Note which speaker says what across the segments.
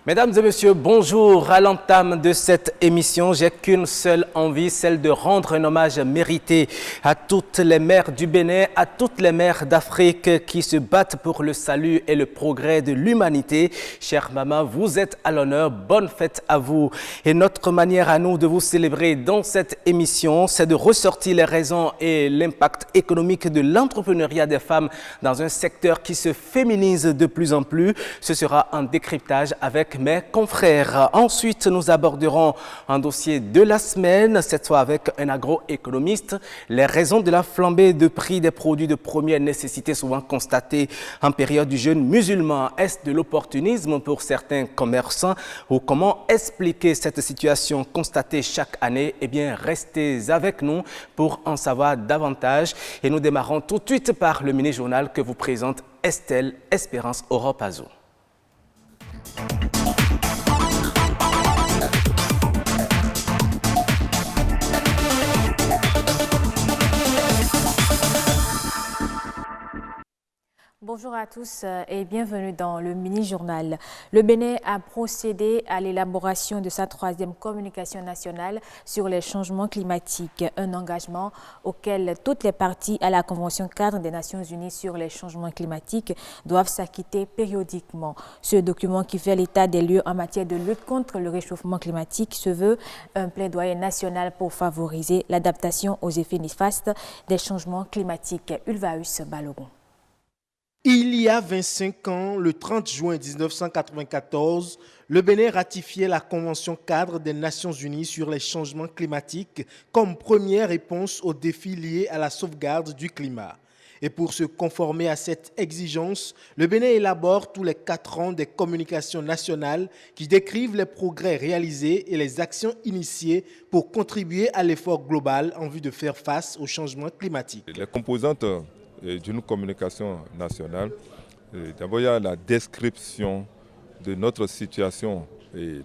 Speaker 1: Mesdames et messieurs, bonjour. À l'entame de cette émission, j'ai qu'une seule envie, celle de rendre un hommage mérité à toutes les mères du Bénin, à toutes les mères d'Afrique qui se battent pour le salut et le progrès de l'humanité. Chère maman, vous êtes à l'honneur. Bonne fête à vous. Et notre manière à nous de vous célébrer dans cette émission, c'est de ressortir les raisons et l'impact économique de l'entrepreneuriat des femmes dans un secteur qui se féminise de plus en plus. Ce sera un décryptage avec mes confrères. Ensuite, nous aborderons un dossier de la semaine, cette fois avec un agroéconomiste. Les raisons de la flambée de prix des produits de première nécessité souvent constatées en période du jeûne musulman. Est-ce de l'opportunisme pour certains commerçants ou comment expliquer cette situation constatée chaque année? Eh bien, restez avec nous pour en savoir davantage. Et nous démarrons tout de suite par le mini-journal que vous présente Estelle Espérance Oropazo.
Speaker 2: Bonjour à tous et bienvenue dans le mini-journal. Le Bénin a procédé à l'élaboration de sa troisième communication nationale sur les changements climatiques, un engagement auquel toutes les parties à la Convention cadre des Nations Unies sur les changements climatiques doivent s'acquitter périodiquement. Ce document qui fait l'état des lieux en matière de lutte contre le réchauffement climatique se veut un plaidoyer national pour favoriser l'adaptation aux effets néfastes des changements climatiques. Ulvaeus Balogun.
Speaker 3: Il y a 25 ans, le 30 juin 1994, le Bénin ratifiait la Convention cadre des Nations Unies sur les changements climatiques comme première réponse aux défis liés à la sauvegarde du climat. Et pour se conformer à cette exigence, le Bénin élabore tous les 4 ans des communications nationales qui décrivent les progrès réalisés et les actions initiées pour contribuer à l'effort global en vue de faire face au changement climatique.
Speaker 4: Les composantes d'une communication nationale, d'abord il y a la description de notre situation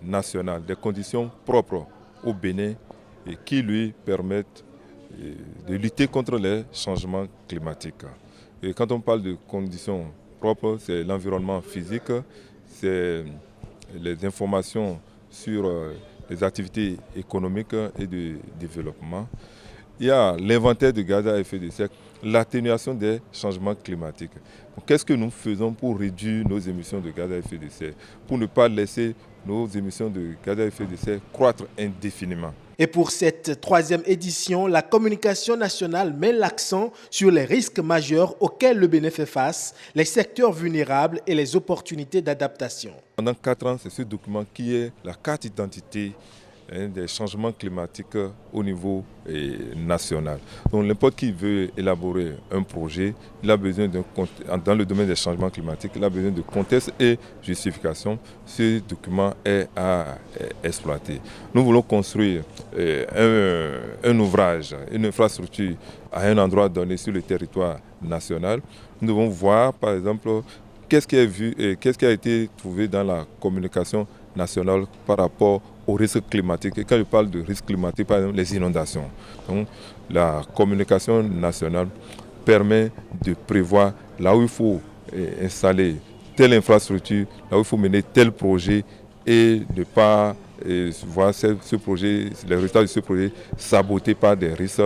Speaker 4: nationale, des conditions propres au Bénin et qui lui permettent de lutter contre les changements climatiques. Et quand on parle de conditions propres, c'est l'environnement physique, c'est les informations sur les activités économiques et de développement. Il y a l'inventaire de gaz à effet de serre, l'atténuation des changements climatiques. Qu'est-ce que nous faisons pour réduire nos émissions de gaz à effet de serre, pour ne pas laisser nos émissions de gaz à effet de serre croître indéfiniment?
Speaker 3: Et pour cette troisième édition, la communication nationale met l'accent sur les risques majeurs auxquels le Bénin fait face, les secteurs vulnérables et les opportunités d'adaptation.
Speaker 4: Pendant 4 ans, c'est ce document qui est la carte d'identité des changements climatiques au niveau national. Donc n'importe qui veut élaborer un projet, il a besoin dans le domaine des changements climatiques, il a besoin de contexte et justification. Ce document est à exploiter. Nous voulons construire un ouvrage, une infrastructure à un endroit donné sur le territoire national. Nous devons voir par exemple qu'est-ce qui est vu et qu'est-ce qui a été trouvé dans la communication nationale par rapport aux risques climatiques. Et quand je parle de risques climatiques, par exemple les inondations. Donc, la communication nationale permet de prévoir là où il faut installer telle infrastructure, là où il faut mener tel projet et ne pas voir ce projet, les résultats de ce projet sabotés par des risques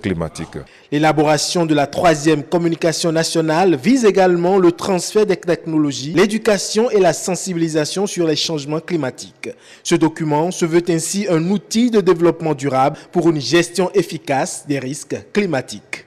Speaker 4: climatiques.
Speaker 3: L'élaboration de la troisième communication nationale vise également le transfert des technologies, l'éducation et la sensibilisation sur les changements climatiques. Ce document se veut ainsi un outil de développement durable pour une gestion efficace des risques climatiques.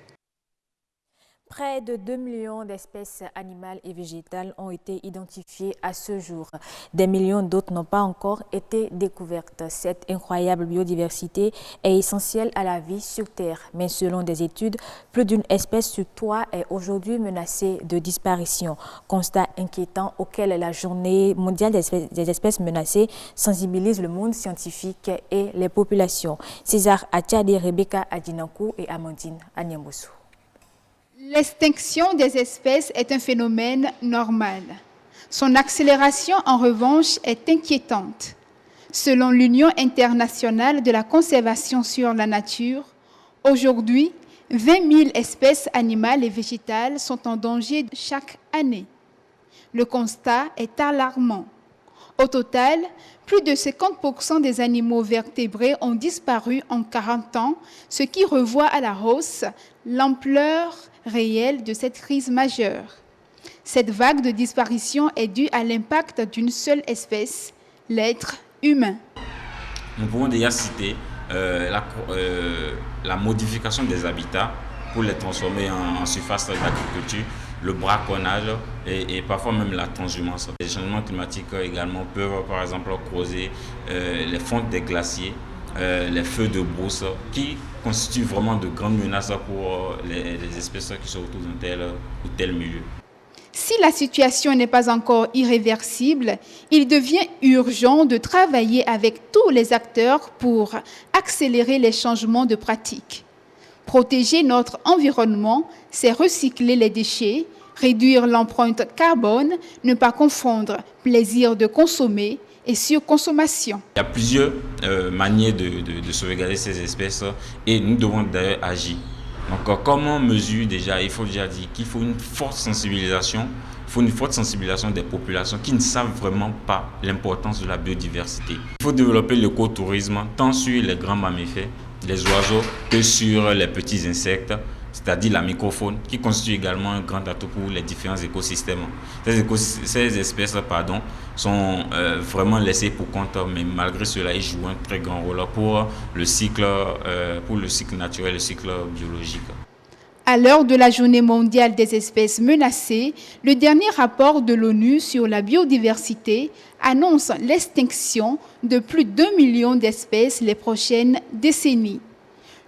Speaker 2: Près de 2 millions d'espèces animales et végétales ont été identifiées à ce jour. Des millions d'autres n'ont pas encore été découvertes. Cette incroyable biodiversité est essentielle à la vie sur Terre. Mais selon des études, plus d'une espèce sur 3 est aujourd'hui menacée de disparition. Constat inquiétant auquel la Journée mondiale des espèces menacées sensibilise le monde scientifique et les populations. César Attiade, Rebecca Adinankou et Amandine Anyamboussou.
Speaker 5: L'extinction des espèces est un phénomène normal. Son accélération, en revanche, est inquiétante. Selon l'Union internationale de la conservation sur la nature, aujourd'hui, 20 000 espèces animales et végétales sont en danger chaque année. Le constat est alarmant. Au total, plus de 50% des animaux vertébrés ont disparu en 40 ans, ce qui revoit à la hausse l'ampleur réelle de cette crise majeure. Cette vague de disparition est due à l'impact d'une seule espèce, l'être humain.
Speaker 6: Nous pouvons déjà citer la modification des habitats pour les transformer en surface d'agriculture, le braconnage et parfois même la transhumance. Les changements climatiques également peuvent par exemple causer les fontes des glaciers, les feux de brousse qui constituent vraiment de grandes menaces pour les espèces qui se retrouvent dans tel ou tel milieu.
Speaker 5: Si la situation n'est pas encore irréversible, il devient urgent de travailler avec tous les acteurs pour accélérer les changements de pratiques. Protéger notre environnement, c'est recycler les déchets, réduire l'empreinte carbone, ne pas confondre plaisir de consommer et surconsommation.
Speaker 6: Il y a plusieurs manières de sauvegarder ces espèces et nous devons d'ailleurs agir. Donc, comme on mesure déjà, il faut déjà dire qu'il faut une forte sensibilisation. Il faut une forte sensibilisation des populations qui ne savent vraiment pas l'importance de la biodiversité. Il faut développer l'écotourisme tant sur les grands mammifères, les oiseaux, que sur les petits insectes, c'est-à-dire la microfaune, qui constitue également un grand atout pour les différents écosystèmes. Ces espèces sont vraiment laissées pour compte, mais malgré cela, ils jouent un très grand rôle pour le cycle naturel, le cycle biologique.
Speaker 5: À l'heure de la Journée mondiale des espèces menacées, le dernier rapport de l'ONU sur la biodiversité annonce l'extinction de plus d'1 million d'espèces les prochaines décennies.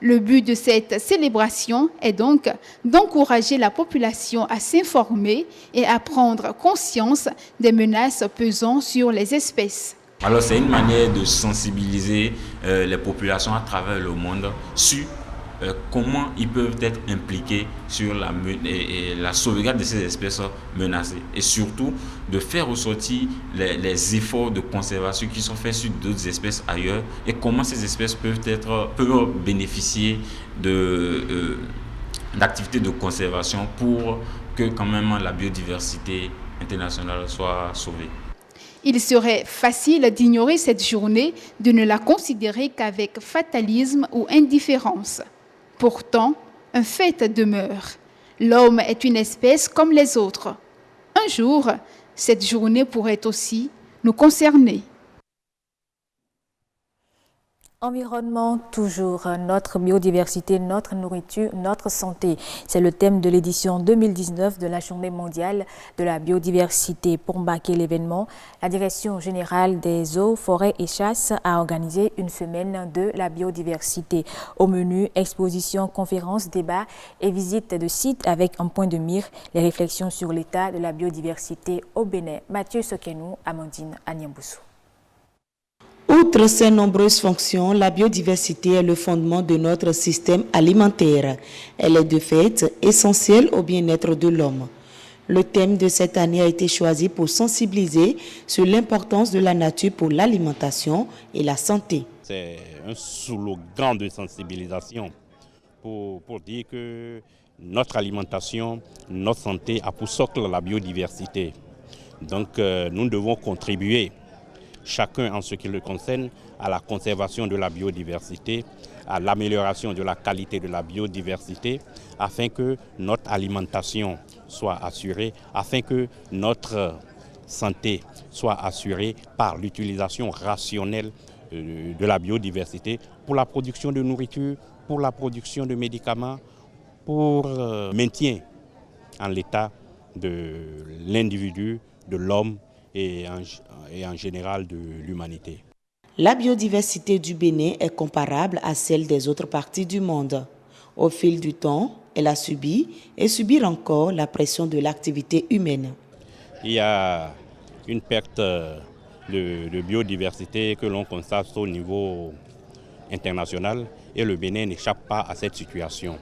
Speaker 5: Le but de cette célébration est donc d'encourager la population à s'informer et à prendre conscience des menaces pesant sur les espèces.
Speaker 6: Alors c'est une manière de sensibiliser les populations à travers le monde sur comment ils peuvent être impliqués sur la sauvegarde de ces espèces menacées et surtout de faire ressortir les efforts de conservation qui sont faits sur d'autres espèces ailleurs et comment ces espèces peuvent bénéficier d'activités de conservation pour que quand même la biodiversité internationale soit sauvée.
Speaker 5: Il serait facile d'ignorer cette journée, de ne la considérer qu'avec fatalisme ou indifférence. Pourtant, un fait demeure. L'homme est une espèce comme les autres. Un jour, cette journée pourrait aussi nous concerner.
Speaker 2: Environnement, toujours, notre biodiversité, notre nourriture, notre santé. C'est le thème de l'édition 2019 de la Journée mondiale de la biodiversité. Pour baquer l'événement, la Direction générale des eaux, forêts et chasses a organisé une semaine de la biodiversité. Au menu, exposition, conférences, débats et visites de sites avec en point de mire les réflexions sur l'état de la biodiversité au Bénin. Mathieu Sokenou, Amandine Agnamboussou.
Speaker 7: Outre ses nombreuses fonctions, la biodiversité est le fondement de notre système alimentaire. Elle est de fait essentielle au bien-être de l'homme. Le thème de cette année a été choisi pour sensibiliser sur l'importance de la nature pour l'alimentation et la santé.
Speaker 8: C'est un slogan de sensibilisation pour dire que notre alimentation, notre santé a pour socle la biodiversité. Donc nous devons contribuer chacun en ce qui le concerne, à la conservation de la biodiversité, à l'amélioration de la qualité de la biodiversité, afin que notre alimentation soit assurée, afin que notre santé soit assurée par l'utilisation rationnelle de la biodiversité pour la production de nourriture, pour la production de médicaments, pour le maintien en l'état de l'individu, de l'homme, et en général de l'humanité.
Speaker 7: La biodiversité du Bénin est comparable à celle des autres parties du monde. Au fil du temps, elle a subi et subit encore la pression de l'activité humaine.
Speaker 8: Il y a une perte de biodiversité que l'on constate au niveau international et le Bénin n'échappe pas à cette situation.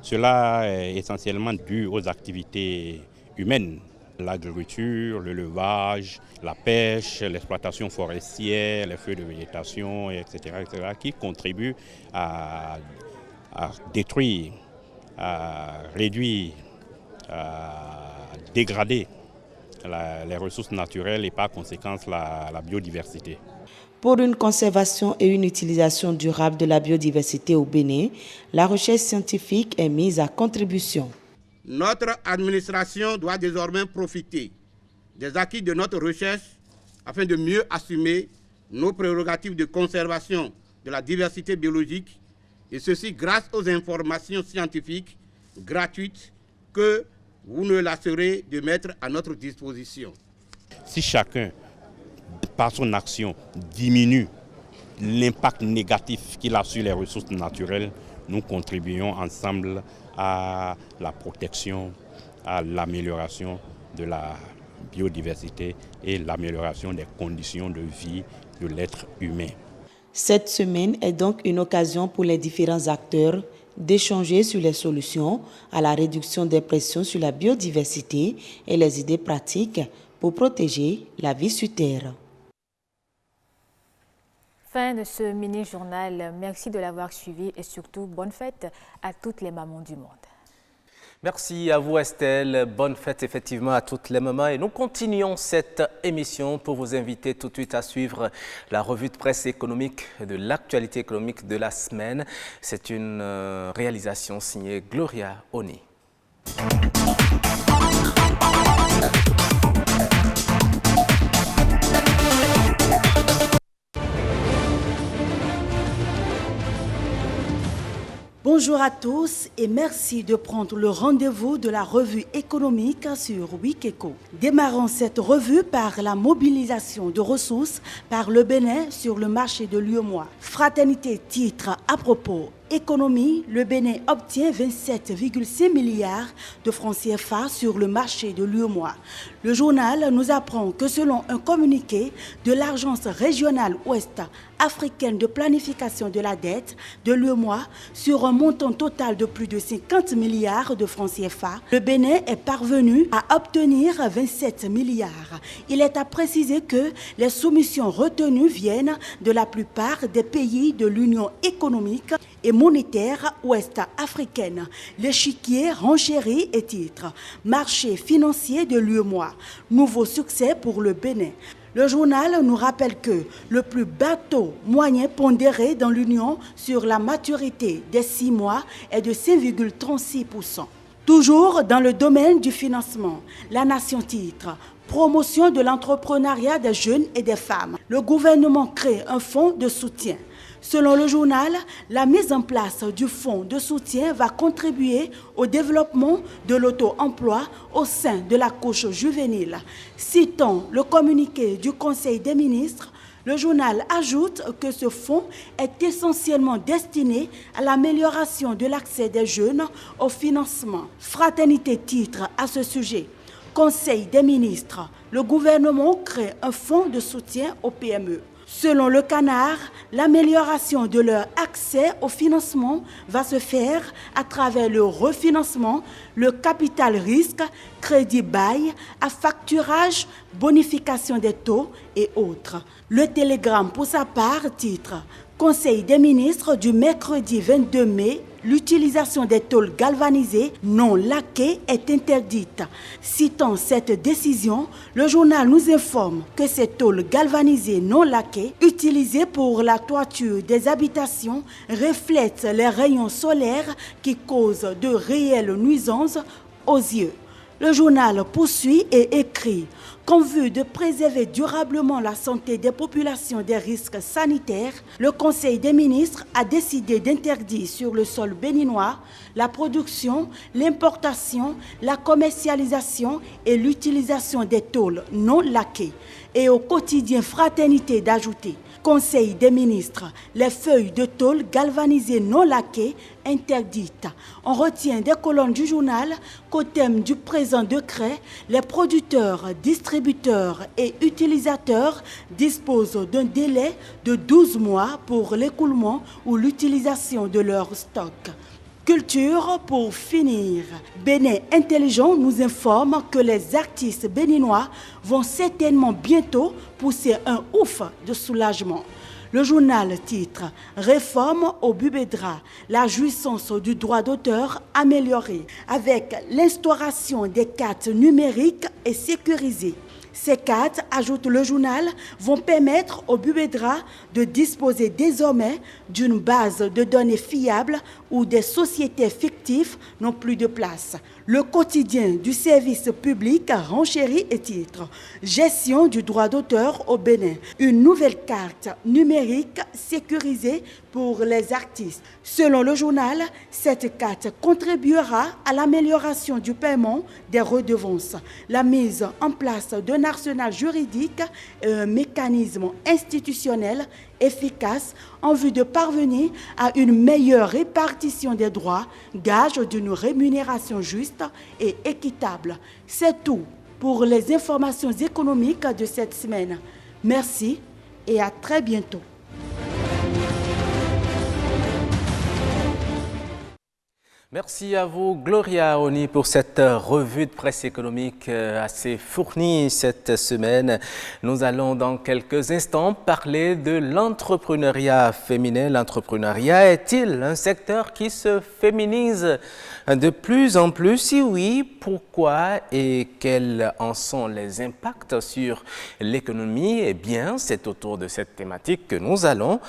Speaker 8: Cela est essentiellement dû aux activités humaines. L'agriculture, l'élevage, la pêche, l'exploitation forestière, les feux de végétation, etc., qui contribuent à détruire, à réduire, à dégrader les ressources naturelles et par conséquent la biodiversité.
Speaker 7: Pour une conservation et une utilisation durable de la biodiversité au Bénin, la recherche scientifique est mise à contribution.
Speaker 9: Notre administration doit désormais profiter des acquis de notre recherche afin de mieux assumer nos prérogatives de conservation de la diversité biologique, et ceci grâce aux informations scientifiques gratuites que vous ne lasserez de mettre à notre disposition.
Speaker 8: Si chacun, par son action, diminue l'impact négatif qu'il a sur les ressources naturelles, nous contribuons ensemble à la protection, à l'amélioration de la biodiversité et l'amélioration des conditions de vie de l'être humain.
Speaker 7: Cette semaine est donc une occasion pour les différents acteurs d'échanger sur les solutions à la réduction des pressions sur la biodiversité et les idées pratiques pour protéger la vie sur Terre.
Speaker 2: Fin de ce mini-journal. Merci de l'avoir suivi et surtout, bonne fête à toutes les mamans du monde.
Speaker 1: Merci à vous Estelle, bonne fête effectivement à toutes les mamans et nous continuons cette émission pour vous inviter tout de suite à suivre la revue de presse économique de l'actualité économique de la semaine. C'est une réalisation signée Gloria Oni.
Speaker 10: Bonjour à tous et merci de prendre le rendez-vous de la revue économique sur Wikeco. Démarrons cette revue par la mobilisation de ressources par le Bénin sur le marché de l'UEMOA. Fraternité titre à propos. Économie, le Bénin obtient 27,6 milliards de francs CFA sur le marché de l'UEMOA. Le journal nous apprend que selon un communiqué de l'Agence régionale ouest africaine de planification de la dette de l'UEMOA, sur un montant total de plus de 50 milliards de francs CFA, le Bénin est parvenu à obtenir 27 milliards. Il est à préciser que les soumissions retenues viennent de la plupart des pays de l'Union économique et monétaire ouest-africaine. L'échiquier renchérit et titre marché financier de l'UEMOA. Nouveau succès pour le Bénin. Le journal nous rappelle que le plus bas taux moyen pondéré dans l'Union sur la maturité des 6 mois est de 5,36%. Toujours dans le domaine du financement, la Nation titre promotion de l'entrepreneuriat des jeunes et des femmes. Le gouvernement crée un fonds de soutien. Selon le journal, la mise en place du fonds de soutien va contribuer au développement de l'auto-emploi au sein de la couche juvénile. Citant le communiqué du Conseil des ministres, le journal ajoute que ce fonds est essentiellement destiné à l'amélioration de l'accès des jeunes au financement. Fraternité titre à ce sujet. Conseil des ministres, le gouvernement crée un fonds de soutien aux PME. Selon le Canard, l'amélioration de leur accès au financement va se faire à travers le refinancement, le capital risque, crédit bail, à facturage, bonification des taux et autres. Le Télégramme, pour sa part, titre Conseil des ministres du mercredi 22 mai, l'utilisation des tôles galvanisées non laquées est interdite. Citant cette décision, le journal nous informe que ces tôles galvanisées non laquées, utilisées pour la toiture des habitations, reflètent les rayons solaires qui causent de réelles nuisances aux yeux. Le journal poursuit et écrit qu'en vue de préserver durablement la santé des populations des risques sanitaires, le Conseil des ministres a décidé d'interdire sur le sol béninois la production, l'importation, la commercialisation et l'utilisation des tôles non laquées. Et au quotidien Fraternité d'ajouter Conseil des ministres, les feuilles de tôle galvanisées non laquées interdites. On retient des colonnes du journal qu'au thème du présent décret, les producteurs, distributeurs et utilisateurs disposent d'un délai de 12 mois pour l'écoulement ou l'utilisation de leur stock. Culture pour finir. Bénin Intelligent nous informe que les artistes béninois vont certainement bientôt pousser un ouf de soulagement. Le journal titre « Réforme au Bubedra, la jouissance du droit d'auteur améliorée avec l'instauration des cartes numériques et sécurisées ». Ces cartes, ajoute le journal, vont permettre au Bubedra de disposer désormais d'une base de données fiable où des sociétés fictives n'ont plus de place. Le quotidien du service public renchérit et titre « Gestion du droit d'auteur au Bénin, une nouvelle carte numérique sécurisée pour les artistes ». Selon le journal, cette carte contribuera à l'amélioration du paiement des redevances, la mise en place d'un arsenal juridique et un mécanisme institutionnel efficace en vue de parvenir à une meilleure répartition des droits, gage d'une rémunération juste et équitable. C'est tout pour les informations économiques de cette semaine. Merci et à très bientôt.
Speaker 1: Merci à vous, Gloria Oni, pour cette revue de presse économique assez fournie cette semaine. Nous allons dans quelques instants parler de l'entrepreneuriat féminin. L'entrepreneuriat est-il un secteur qui se féminise de plus en plus? Si oui, pourquoi et quels en sont les impacts sur l'économie? Eh bien, c'est autour de cette thématique que nous allons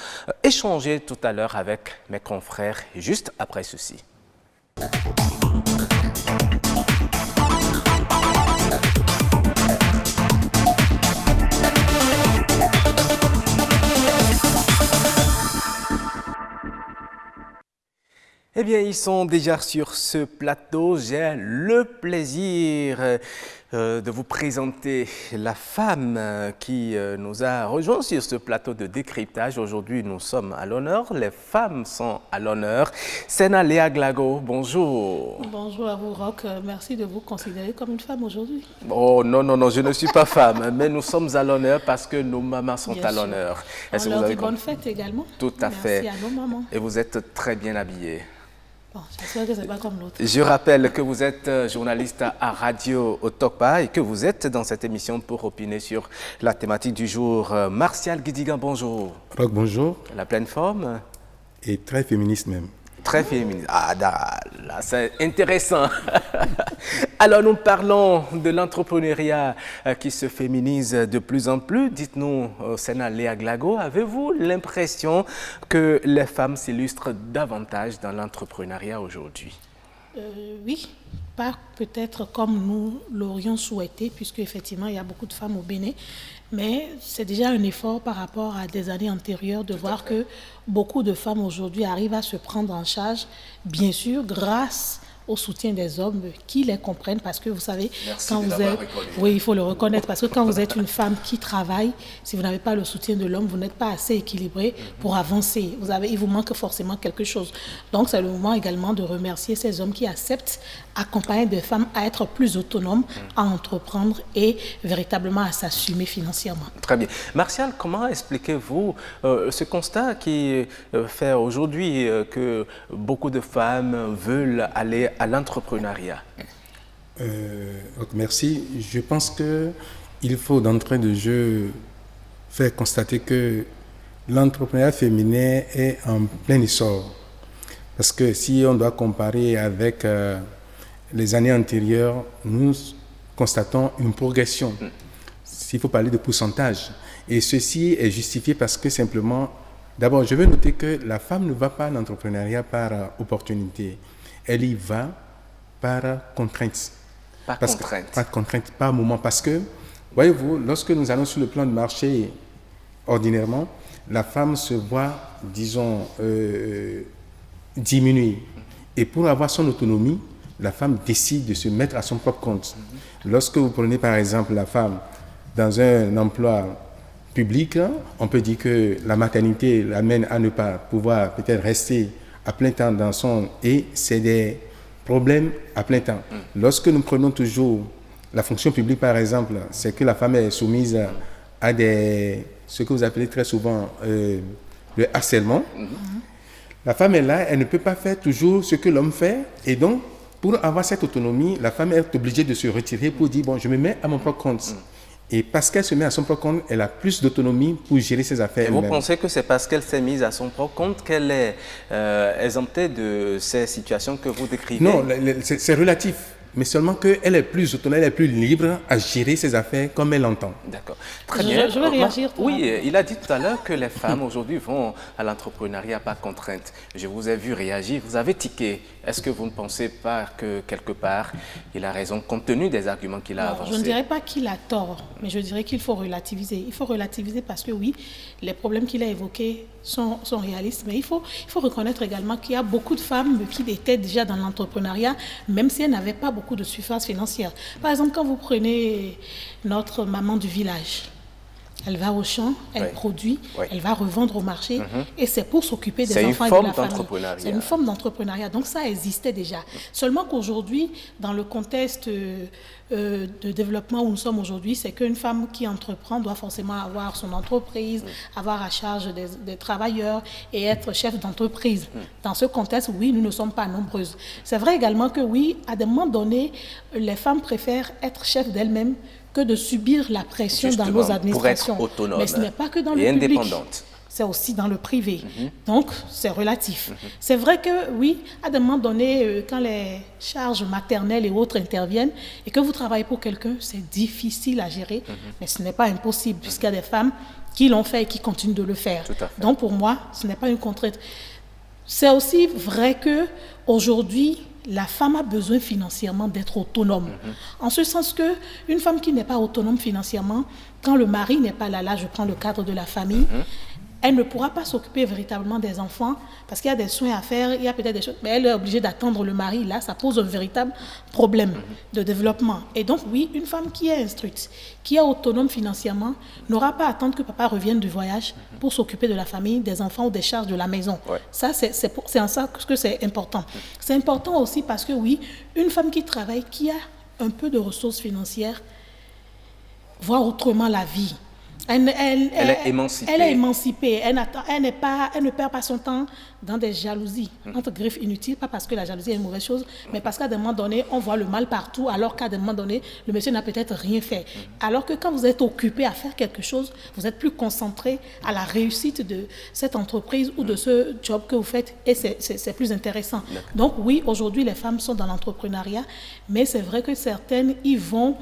Speaker 1: échanger tout à l'heure avec mes confrères, juste après ceci. Eh bien, ils sont déjà sur ce plateau. J'ai le plaisir de vous présenter la femme qui nous a rejoint sur ce plateau de décryptage. Aujourd'hui, nous sommes à l'honneur. Les femmes sont à l'honneur. Sena Léa Glago, bonjour.
Speaker 11: Bonjour à vous, Roch. Merci de vous considérer comme une femme aujourd'hui.
Speaker 1: Oh non, non, non, je ne suis pas femme, mais nous sommes à l'honneur parce que nos mamans sont à l'honneur.
Speaker 11: On leur dit bonne fête également.
Speaker 1: Tout à fait.
Speaker 11: Merci à nos mamans.
Speaker 1: Et vous êtes très bien habillée.
Speaker 11: Bon, j'espère que ce n'est pas comme l'autre.
Speaker 1: Je rappelle que vous êtes journaliste à Radio Otokpa et que vous êtes dans cette émission pour opiner sur la thématique du jour. Martial Guidigan, bonjour.
Speaker 12: Roch, bonjour.
Speaker 1: La pleine forme.
Speaker 12: Et très féministe même.
Speaker 1: Très féministe. Ah, là, c'est intéressant. Alors, nous parlons de l'entrepreneuriat qui se féminise de plus en plus. Dites-nous, Sena Léa Glago, avez-vous l'impression que les femmes s'illustrent davantage dans l'entrepreneuriat aujourd'hui?
Speaker 11: Oui, pas peut-être comme nous l'aurions souhaité, puisque effectivement il y a beaucoup de femmes au Bénin, mais c'est déjà un effort par rapport à des années antérieures de voir que beaucoup de femmes aujourd'hui arrivent à se prendre en charge, bien sûr, grâce au soutien des hommes qui les comprennent, parce que vous savez, quand vous êtes, oui, il faut le reconnaître, parce que quand vous êtes une femme qui travaille, si vous n'avez pas le soutien de l'homme, vous n'êtes pas assez équilibré pour avancer. Il vous manque forcément quelque chose. Donc c'est le moment également de remercier ces hommes qui acceptent accompagner des femmes à être plus autonomes, à entreprendre et véritablement à s'assumer financièrement.
Speaker 1: Très bien. Martial, comment expliquez-vous ce constat qui fait aujourd'hui que beaucoup de femmes veulent aller à l'entrepreneuriat?
Speaker 12: Merci. Je pense qu'il faut d'entrée de jeu faire constater que l'entrepreneuriat féminin est en plein essor. Parce que si on doit comparer avec les années antérieures, nous constatons une progression. S'il faut parler de pourcentage. Et ceci est justifié parce que simplement, d'abord, je veux noter que la femme ne va pas à l'entrepreneuriat par opportunité. Elle y va par contrainte.
Speaker 1: Par contrainte.
Speaker 12: Par contrainte, par moment. Parce que, voyez-vous, lorsque nous allons sur le plan de marché, ordinairement, la femme se voit, disons, diminuer. Et pour avoir son autonomie, la femme décide de se mettre à son propre compte. Lorsque vous prenez, par exemple, la femme dans un emploi public, on peut dire que la maternité l'amène à ne pas pouvoir peut-être rester à plein temps dans son... Et c'est des problèmes à plein temps. Lorsque nous prenons toujours la fonction publique, par exemple, c'est que la femme est soumise à ce que vous appelez très souvent le harcèlement. La femme est là, elle ne peut pas faire toujours ce que l'homme fait. Et donc, pour avoir cette autonomie, la femme est obligée de se retirer pour dire, bon, je me mets à mon propre compte. Et parce qu'elle se met à son propre compte, elle a plus d'autonomie pour gérer ses affaires
Speaker 1: elle-même.
Speaker 12: Et
Speaker 1: vous pensez que c'est parce qu'elle s'est mise à son propre compte qu'elle est exemptée de ces situations que vous décrivez?
Speaker 12: Non, c'est relatif. Mais seulement qu'elle est plus autonome, elle est plus libre à gérer ses affaires comme elle l'entend.
Speaker 1: D'accord. Très bien.
Speaker 11: Je vais réagir.
Speaker 1: Oui, il a dit tout à l'heure que les femmes aujourd'hui vont à l'entrepreneuriat par contrainte. Je vous ai vu réagir, vous avez tiqué. Est-ce que vous ne pensez pas que quelque part, il a raison compte tenu des arguments qu'il a avancés?
Speaker 11: Je ne dirais pas qu'il a tort, mais je dirais qu'il faut relativiser. Il faut relativiser parce que oui, les problèmes qu'il a évoqués sont réalistes, mais il faut reconnaître également qu'il y a beaucoup de femmes qui étaient déjà dans l'entrepreneuriat, même si elles n'avaient pas beaucoup de surface financière. Par exemple, quand vous prenez notre maman du village, elle va au champ, elle produit, elle va revendre au marché et c'est pour s'occuper des enfants et de la famille. C'est une forme d'entrepreneuriat. Donc ça existait déjà. Seulement qu'aujourd'hui, dans le contexte de développement où nous sommes aujourd'hui, c'est qu'une femme qui entreprend doit forcément avoir son entreprise, avoir à charge des travailleurs et être chef d'entreprise. Dans ce contexte, oui, nous ne sommes pas nombreuses. C'est vrai également que oui, à des moments donnés, les femmes préfèrent être chefs d'elles-mêmes que de subir la pression dans nos administrations.
Speaker 1: Pour être autonome.
Speaker 11: Mais ce n'est pas que dans le public.
Speaker 1: Indépendante.
Speaker 11: C'est aussi dans le privé. Donc, c'est relatif. C'est vrai que, oui, à des moments donnés, quand les charges maternelles et autres interviennent et que vous travaillez pour quelqu'un, c'est difficile à gérer, mais ce n'est pas impossible puisqu'il y a des femmes qui l'ont fait et qui continuent de le faire. Donc, pour moi, ce n'est pas une contrainte. C'est aussi vrai qu'aujourd'hui, la femme a besoin financièrement d'être autonome. En ce sens qu'une femme qui n'est pas autonome financièrement, quand le mari n'est pas là, je prends le cadre de la famille, elle ne pourra pas s'occuper véritablement des enfants parce qu'il y a des soins à faire, il y a peut-être des choses, mais elle est obligée d'attendre le mari. Là, ça pose un véritable problème de développement. Et donc, oui, une femme qui est instruite, qui est autonome financièrement, n'aura pas à attendre que papa revienne du voyage pour s'occuper de la famille, des enfants ou des charges de la maison. Ça, c'est en ça que c'est important. C'est important aussi parce que, oui, une femme qui travaille, qui a un peu de ressources financières, voit autrement la vie. Elle est émancipée. Elle est émancipée. Elle ne perd pas son temps dans des jalousies, entre griffes inutiles, pas parce que la jalousie est une mauvaise chose, mais parce qu'à des moments donnés, on voit le mal partout, alors qu'à des moments donnés, le monsieur n'a peut-être rien fait. Alors que quand vous êtes occupé à faire quelque chose, vous êtes plus concentré à la réussite de cette entreprise ou de ce job que vous faites, et c'est plus intéressant. Donc oui, aujourd'hui, les femmes sont dans l'entrepreneuriat, mais c'est vrai que certaines y vont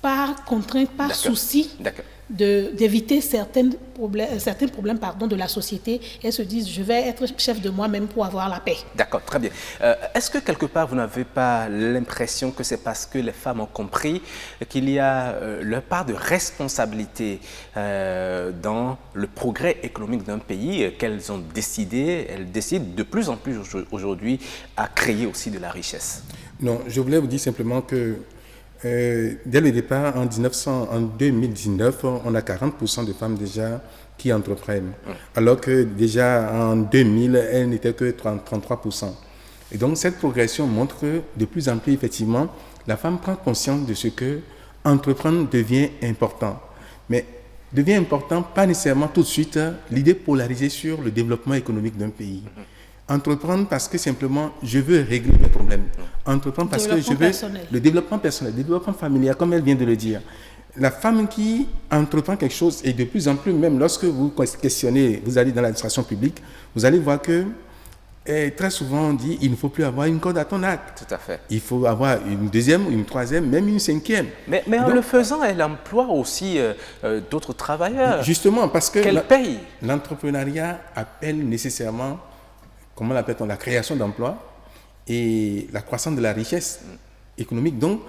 Speaker 11: par contrainte, par souci d'éviter certains problèmes de la société et se disent je vais être chef de moi-même pour avoir la paix.
Speaker 1: D'accord, très bien. Est-ce que quelque part vous n'avez pas l'impression que c'est parce que les femmes ont compris qu'il y a leur part de responsabilité dans le progrès économique d'un pays qu'elles décident de plus en plus aujourd'hui à créer aussi de la richesse?
Speaker 12: Non, je voulais vous dire simplement que dès le départ, en 2019, on a 40% de femmes déjà qui entreprennent, alors que déjà en 2000, elles n'étaient que 33%. Et donc cette progression montre que de plus en plus, effectivement, la femme prend conscience de ce que entreprendre devient important. Mais devient important, pas nécessairement tout de suite, l'idée polarisée sur le développement économique d'un pays. Entreprendre parce que simplement, je veux régler mes problèmes. Entreprendre parce que je veux le développement personnel, le développement familial, comme elle vient de le dire. La femme qui entreprend quelque chose, et de plus en plus, même lorsque vous questionnez, vous allez dans l'administration publique, vous allez voir que très souvent on dit il ne faut plus avoir une corde à ton arc.
Speaker 1: Tout à fait.
Speaker 12: Il faut avoir une deuxième, une troisième, même une cinquième.
Speaker 1: Mais en le faisant, elle emploie aussi d'autres travailleurs.
Speaker 12: Justement, parce que
Speaker 1: qu'elle paye.
Speaker 12: L'entrepreneuriat appelle nécessairement, comment l'appelle-t-on, la création d'emplois et la croissance de la richesse économique. Donc,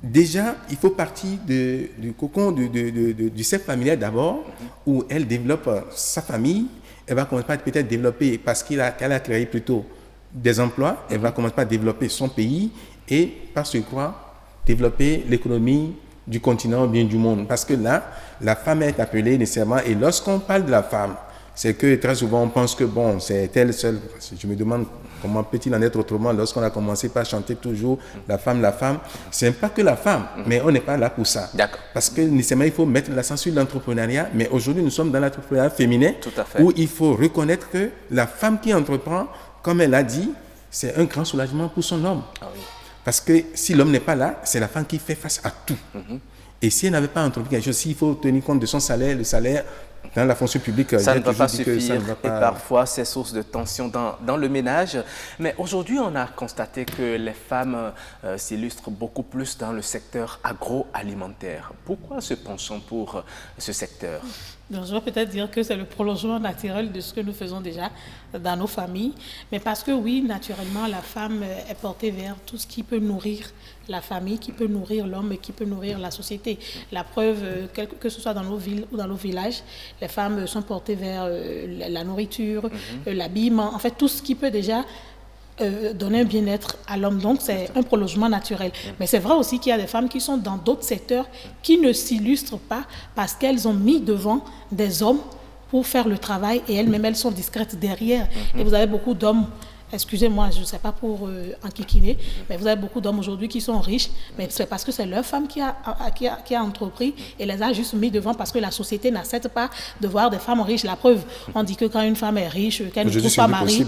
Speaker 12: déjà, il faut partir du cocon du cercle familial d'abord, où elle développe sa famille. Elle va commencer par peut-être développer, parce qu'elle a créé plutôt des emplois, elle va commencer par développer son pays et, par ce quoi, développer l'économie du continent ou bien du monde. Parce que là, la femme est appelée nécessairement, et lorsqu'on parle de la femme, c'est que très souvent on pense que bon, c'est elle seule. Je me demande comment peut-il en être autrement lorsqu'on a commencé par chanter toujours la femme, la femme. C'est pas que la femme, mais on n'est pas là pour ça. Parce que nécessairement il faut mettre l'accent sur l'entrepreneuriat, mais aujourd'hui nous sommes dans l'entrepreneuriat féminin où il faut reconnaître que la femme qui entreprend, comme elle a dit, c'est un grand soulagement pour son homme. Parce que si l'homme n'est pas là, c'est la femme qui fait face à tout. Et si elle n'avait pas entrepris quelque chose, s'il faut tenir compte de son salaire, le salaire dans la fonction publique,
Speaker 1: ça ne va pas suffire et parfois c'est source de tension dans le ménage. Mais aujourd'hui, on a constaté que les femmes s'illustrent beaucoup plus dans le secteur agroalimentaire. Pourquoi ce penchant pour ce secteur?
Speaker 11: Donc, je vais peut-être dire que c'est le prolongement naturel de ce que nous faisons déjà dans nos familles. Mais parce que oui, naturellement, la femme est portée vers tout ce qui peut nourrir la famille, qui peut nourrir l'homme et qui peut nourrir la société. La preuve, que ce soit dans nos villes ou dans nos villages, les femmes sont portées vers la nourriture, l'habillement, en fait tout ce qui peut déjà donner un bien-être à l'homme. Donc, c'est un prolongement naturel. Mais c'est vrai aussi qu'il y a des femmes qui sont dans d'autres secteurs qui ne s'illustrent pas parce qu'elles ont mis devant des hommes pour faire le travail et elles-mêmes, elles sont discrètes derrière. Et vous avez beaucoup d'hommes, excusez-moi, je ne sais pas pour enquiquiner, mais vous avez beaucoup d'hommes aujourd'hui qui sont riches, mais c'est parce que c'est leur femme qui a entrepris et les a juste mis devant parce que la société n'accepte pas de voir des femmes riches. La preuve, on dit que quand une femme est riche, qu'elle ne trouve pas mari.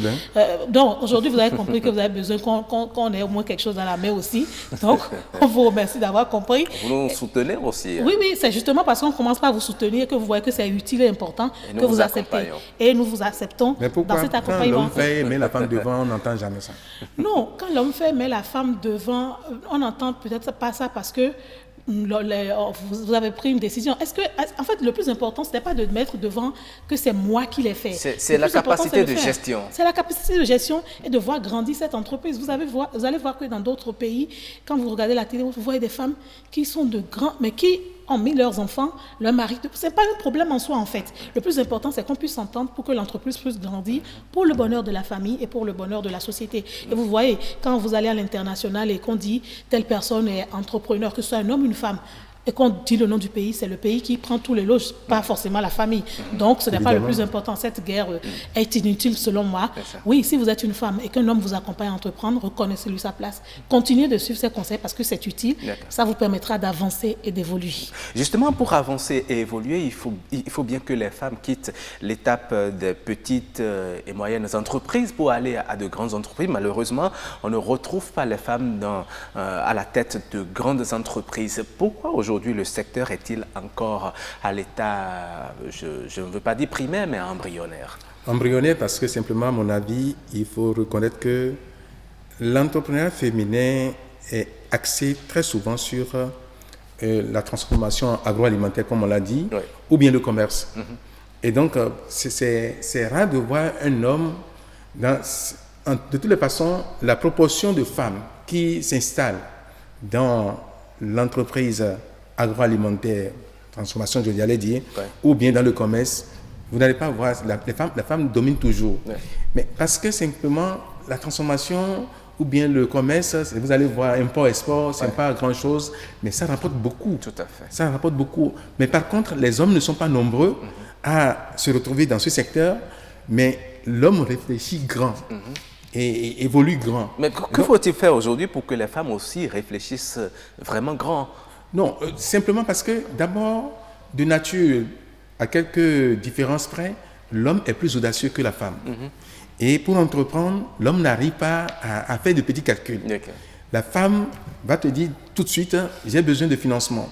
Speaker 11: Donc aujourd'hui, vous avez compris que vous avez besoin qu'on ait au moins quelque chose dans la main aussi. Donc, on vous remercie d'avoir compris.
Speaker 1: Vous nous soutenez aussi.
Speaker 11: Oui, oui, c'est justement parce qu'on ne commence pas à vous soutenir que vous voyez que c'est utile et important que vous acceptez. Et nous vous acceptons dans cet accompagnement.
Speaker 12: L'homme fait aimer la femme devant, on n'entend jamais ça.
Speaker 11: Non, quand l'homme fait mettre la femme devant, on n'entend peut-être pas ça parce que vous avez pris une décision. En fait, le plus important, ce n'est pas de mettre devant que c'est moi qui l'ai fait.
Speaker 1: C'est la capacité de gestion.
Speaker 11: C'est la capacité de gestion et de voir grandir cette entreprise. Vous allez voir que dans d'autres pays, quand vous regardez la télé, vous voyez des femmes qui sont de grands, mais qui ont mis leurs enfants, leur mari. Ce n'est pas un problème en soi, en fait. Le plus important, c'est qu'on puisse s'entendre pour que l'entreprise puisse grandir pour le bonheur de la famille et pour le bonheur de la société. Et vous voyez, quand vous allez à l'international et qu'on dit telle personne est entrepreneur, que ce soit un homme ou une femme, et qu'on dit le nom du pays, c'est le pays qui prend tous les lots, pas forcément la famille. Donc, ce n'est pas le plus important. Cette guerre est inutile selon moi. Oui, si vous êtes une femme et qu'un homme vous accompagne à entreprendre, reconnaissez-lui sa place. Continuez de suivre ses conseils parce que c'est utile. Ça vous permettra d'avancer et d'évoluer.
Speaker 1: Justement, pour avancer et évoluer, il faut bien que les femmes quittent l'étape des petites et moyennes entreprises pour aller à de grandes entreprises. Malheureusement, on ne retrouve pas les femmes à la tête de grandes entreprises. Pourquoi aujourd'hui le secteur est-il encore à l'état, je ne veux pas dire primaire, mais embryonnaire?
Speaker 12: Embryonnaire parce que simplement, à mon avis, il faut reconnaître que l'entrepreneuriat féminin est axé très souvent sur la transformation agroalimentaire, comme on l'a dit, ou bien le commerce. Et donc, c'est rare de voir un homme, de toutes les façons, la proportion de femmes qui s'installent dans l'entreprise agroalimentaire, transformation, je allais dire, ou bien dans le commerce, vous n'allez pas voir, la femme domine toujours. Mais parce que simplement, la transformation ou bien le commerce, vous allez voir, import-export, ce n'est pas grand-chose, mais ça rapporte beaucoup.
Speaker 1: Tout à fait.
Speaker 12: Ça rapporte beaucoup. Mais par contre, les hommes ne sont pas nombreux à se retrouver dans ce secteur, mais l'homme réfléchit grand. Et évolue grand.
Speaker 1: Mais que faut-il faire aujourd'hui pour que les femmes aussi réfléchissent vraiment grand?
Speaker 12: Non, simplement parce que d'abord, de nature, à quelques différences près, l'homme est plus audacieux que la femme. Et pour entreprendre, l'homme n'arrive pas à faire de petits calculs. La femme va te dire tout de suite, j'ai besoin de financement.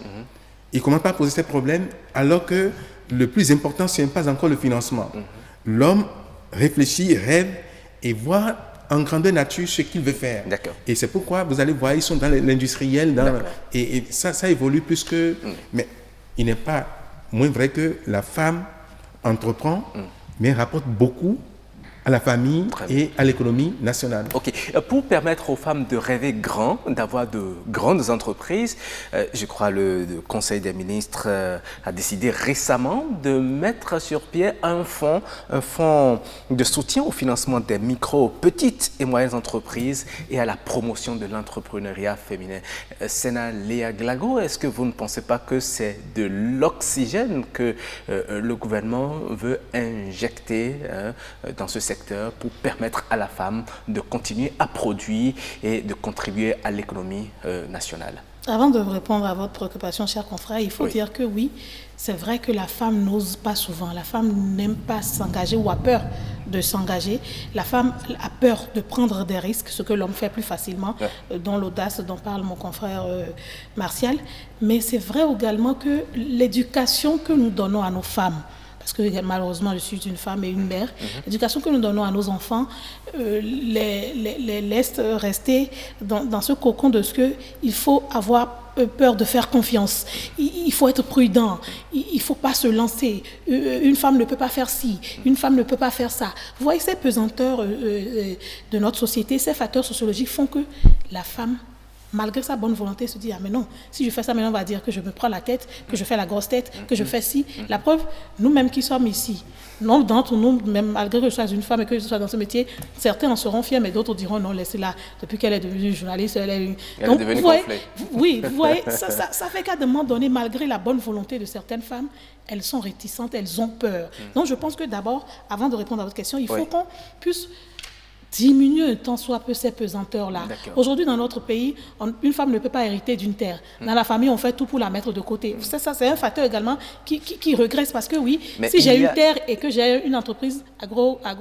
Speaker 12: Il ne commence pas à poser ces problèmes, alors que le plus important, ce n'est pas encore le financement. L'homme réfléchit, rêve et voit en grandeur nature ce qu'il veut faire. Et c'est pourquoi vous allez voir, ils sont dans l'industriel, et ça évolue plus que... Mais il n'est pas moins vrai que la femme entreprend, mais rapporte beaucoup à la famille et à l'économie nationale.
Speaker 1: Ok. Pour permettre aux femmes de rêver grand, d'avoir de grandes entreprises, je crois le Conseil des ministres a décidé récemment de mettre sur pied un fonds de soutien au financement des micro, petites et moyennes entreprises et à la promotion de l'entrepreneuriat féminin. Sénat Léa Glago, est-ce que vous ne pensez pas que c'est de l'oxygène que le gouvernement veut injecter dans ce secteur pour permettre à la femme de continuer à produire et de contribuer à l'économie nationale?
Speaker 11: Avant de répondre à votre préoccupation, chers confrères, il faut dire que oui, c'est vrai que la femme n'ose pas souvent. La femme n'aime pas s'engager ou a peur de s'engager. La femme a peur de prendre des risques, ce que l'homme fait plus facilement, dont l'audace dont parle mon confrère Martial. Mais c'est vrai également que l'éducation que nous donnons à nos femmes, parce que malheureusement je suis une femme et une mère, l'éducation que nous donnons à nos enfants les laisse rester dans ce cocon de ce qu'il faut avoir peur de faire confiance, il faut être prudent, il ne faut pas se lancer, une femme ne peut pas faire ci, une femme ne peut pas faire ça. Vous voyez, ces pesanteurs de notre société, ces facteurs sociologiques font que la femme, malgré sa bonne volonté, se dit « Ah mais non, si je fais ça, maintenant on va dire que je me prends la tête, que je fais la grosse tête, que je fais ci. » La preuve, nous-mêmes qui sommes ici, nombre d'entre nous, même malgré que je sois une femme et que je sois dans ce métier, certains en seront fiers, mais d'autres diront « Non, laissez-la, depuis qu'elle est devenue journaliste, elle est devenue gonflée. » Oui, vous voyez, ça fait qu'à un moment donné, malgré la bonne volonté de certaines femmes, elles sont réticentes, elles ont peur. Donc je pense que d'abord, avant de répondre à votre question, il faut qu'on puisse diminuer un tant soit peu ces pesanteurs-là. Aujourd'hui, dans notre pays, une femme ne peut pas hériter d'une terre. Dans la famille, on fait tout pour la mettre de côté. Ça, c'est un facteur également qui regresse parce que oui, si j'ai une terre et que j'ai une entreprise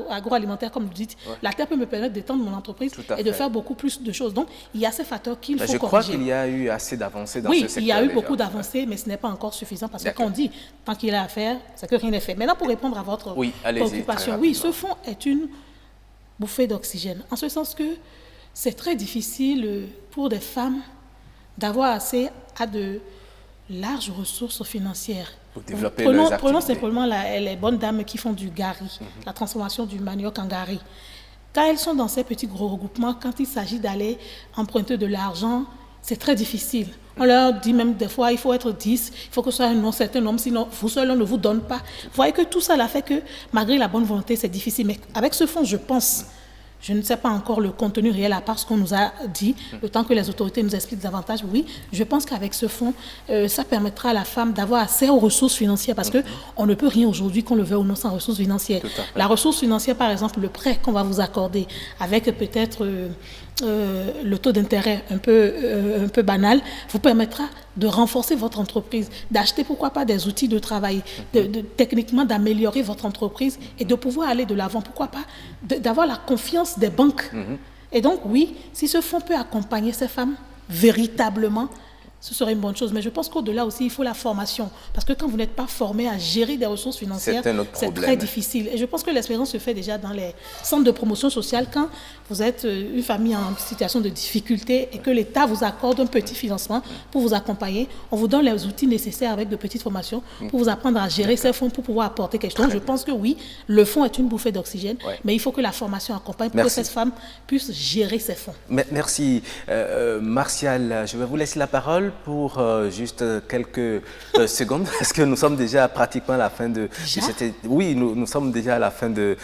Speaker 11: agroalimentaire, comme vous dites, la terre peut me permettre d'étendre mon entreprise et de faire beaucoup plus de choses. Donc, il y a ces facteurs qu'il faut corriger.
Speaker 1: Je crois qu'il y a eu assez d'avancées dans ce secteur.
Speaker 11: Oui, il y a eu beaucoup d'avancées, mais ce n'est pas encore suffisant parce que quand on dit tant qu'il y a à faire, c'est que rien n'est fait. Maintenant, pour répondre à votre préoccupation, oui, ce fonds est une bouffée d'oxygène, en ce sens que c'est très difficile pour des femmes d'avoir accès à de larges ressources financières.
Speaker 1: Pour développer leurs activités.
Speaker 11: Prenons simplement les bonnes dames qui font du gari, la transformation du manioc en gari. Quand elles sont dans ces petits gros regroupements, quand il s'agit d'aller emprunter de l'argent, c'est très difficile. On leur dit même des fois, il faut être 10, il faut que ce soit un certain nombre, sinon vous seul, on ne vous donne pas. Vous voyez que tout ça l'a fait que, malgré la bonne volonté, c'est difficile. Mais avec ce fonds, je pense, je ne sais pas encore le contenu réel à part ce qu'on nous a dit, le temps que les autorités nous expliquent davantage, oui, je pense qu'avec ce fonds, ça permettra à la femme d'avoir accès aux ressources financières parce qu'on ne peut rien aujourd'hui, qu'on le veuille ou non, sans ressources financières. La ressource financière, par exemple, le prêt qu'on va vous accorder avec peut-être le taux d'intérêt un peu banal, vous permettra de renforcer votre entreprise, d'acheter pourquoi pas des outils de travail, techniquement d'améliorer votre entreprise et de pouvoir aller de l'avant, pourquoi pas d'avoir la confiance des banques. Et donc oui, si ce fonds peut accompagner ces femmes véritablement, ce serait une bonne chose. Mais je pense qu'au-delà aussi, il faut la formation. Parce que quand vous n'êtes pas formé à gérer des ressources financières, c'est très difficile. Et je pense que l'expérience se fait déjà dans les centres de promotion sociale. Quand vous êtes une famille en situation de difficulté et que l'État vous accorde un petit financement pour vous accompagner, on vous donne les outils nécessaires avec de petites formations pour vous apprendre à gérer ces fonds, pour pouvoir apporter quelque chose. Donc, je pense que oui, le fonds est une bouffée d'oxygène, mais il faut que la formation accompagne pour que cette femme puisse gérer ces fonds.
Speaker 1: Merci. Martial, je vais vous laisser la parole pour juste quelques secondes, parce que nous sommes déjà pratiquement à la fin de cette... Oui, nous sommes déjà à la fin de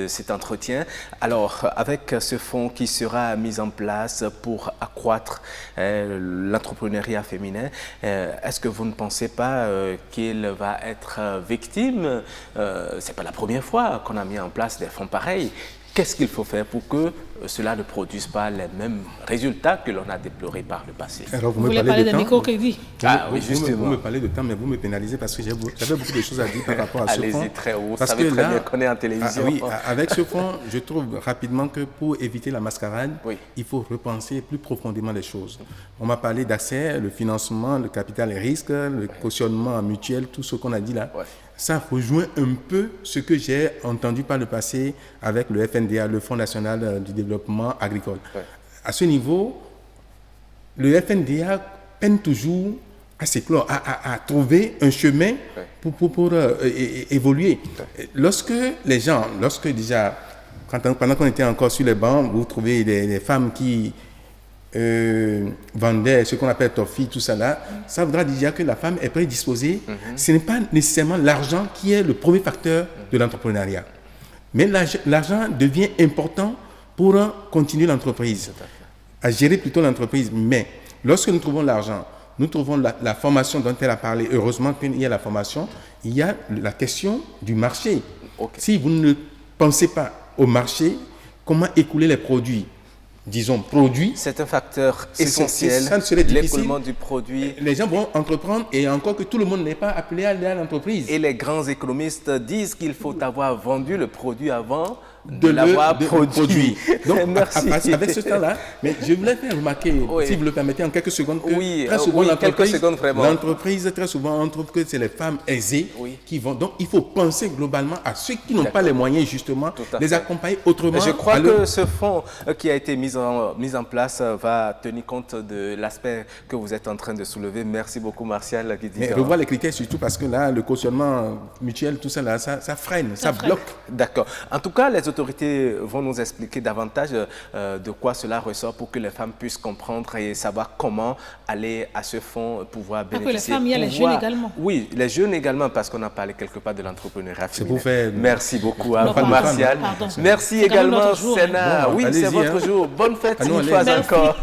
Speaker 1: cet entretien. Alors, avec ce fonds qui sera mis en place pour accroître l'entrepreneuriat féminin, est-ce que vous ne pensez pas qu'il va être victime? Ce n'est pas la première fois qu'on a mis en place des fonds pareils. Qu'est-ce qu'il faut faire pour que cela ne produise pas les mêmes résultats que l'on a déplorés par le passé?
Speaker 12: Alors, vous me parlez de
Speaker 11: microcrédit.
Speaker 1: Oui, justement.
Speaker 12: Vous me parlez de temps, mais vous me pénalisez parce que j'avais beaucoup de choses à dire par rapport à ce fonds.
Speaker 1: Allez-y, très haut. Vous savez très bien qu'on est en télévision.
Speaker 12: Oui, avec ce fonds, je trouve rapidement que pour éviter la mascarade, il faut repenser plus profondément les choses. On m'a parlé d'accès, le financement, le capital et risque, le cautionnement mutuel, tout ce qu'on a dit là. Ça rejoint un peu ce que j'ai entendu par le passé avec le FNDA, le Fonds national du développement agricole. À ce niveau, le FNDA peine toujours à s'éclore, à trouver un chemin pour évoluer. Lorsque les gens, pendant qu'on était encore sur les bancs, vous trouvez des femmes qui vendait ce qu'on appelle toffee, tout ça là, ça voudra dire que la femme est prédisposée. Ce n'est pas nécessairement l'argent qui est le premier facteur de l'entrepreneuriat. Mais l'argent devient important pour continuer l'entreprise, à gérer plutôt l'entreprise. Mais lorsque nous trouvons l'argent, nous trouvons la formation dont elle a parlé. Heureusement qu'il y a la formation, il y a la question du marché. Si vous ne pensez pas au marché, comment écouler les produits? disons, produit.
Speaker 1: C'est un facteur essentiel,
Speaker 12: Ça ne serait difficile.
Speaker 1: L'écoulement du produit.
Speaker 12: Les gens vont entreprendre et encore que tout le monde n'est pas appelé à aller à l'entreprise.
Speaker 1: Et les grands économistes disent qu'il faut avoir vendu le produit avant de l'avoir produit.
Speaker 12: Donc,
Speaker 1: merci.
Speaker 12: avec ce temps-là, mais je voulais faire remarquer, si vous le permettez, en quelques secondes, que très souvent, l'entreprise, très souvent, on trouve que c'est les femmes aisées qui vont. Donc, il faut penser globalement à ceux qui n'ont pas les moyens, justement, les accompagner autrement.
Speaker 1: Je crois que ce fonds qui a été mis en place va tenir compte de l'aspect que vous êtes en train de soulever. Merci beaucoup, Martial.
Speaker 12: Mais revoir les critères, surtout parce que là, le cautionnement mutuel, tout ça, là, ça freine, ça bloque.
Speaker 1: D'accord. En tout cas, les autorités vont nous expliquer davantage de quoi cela ressort pour que les femmes puissent comprendre et savoir comment aller à ce fonds, pouvoir bénéficier.
Speaker 11: Parce que les femmes, il y a les jeunes également.
Speaker 1: Oui, les jeunes également, parce qu'on a parlé quelque part de l'entrepreneuriat féminin.
Speaker 12: Vous
Speaker 1: Merci beaucoup à vous, Martial. Merci également, Sénat. Oui, c'est votre jour. Bonne fête une fois encore.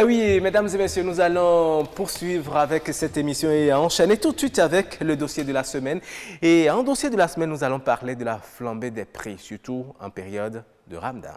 Speaker 1: Oui, mesdames et messieurs, nous allons poursuivre avec cette émission et enchaîner tout de suite avec le dossier de la semaine. Et en dossier de la semaine, nous allons parler de la flambée des prix, surtout en période de Ramadan.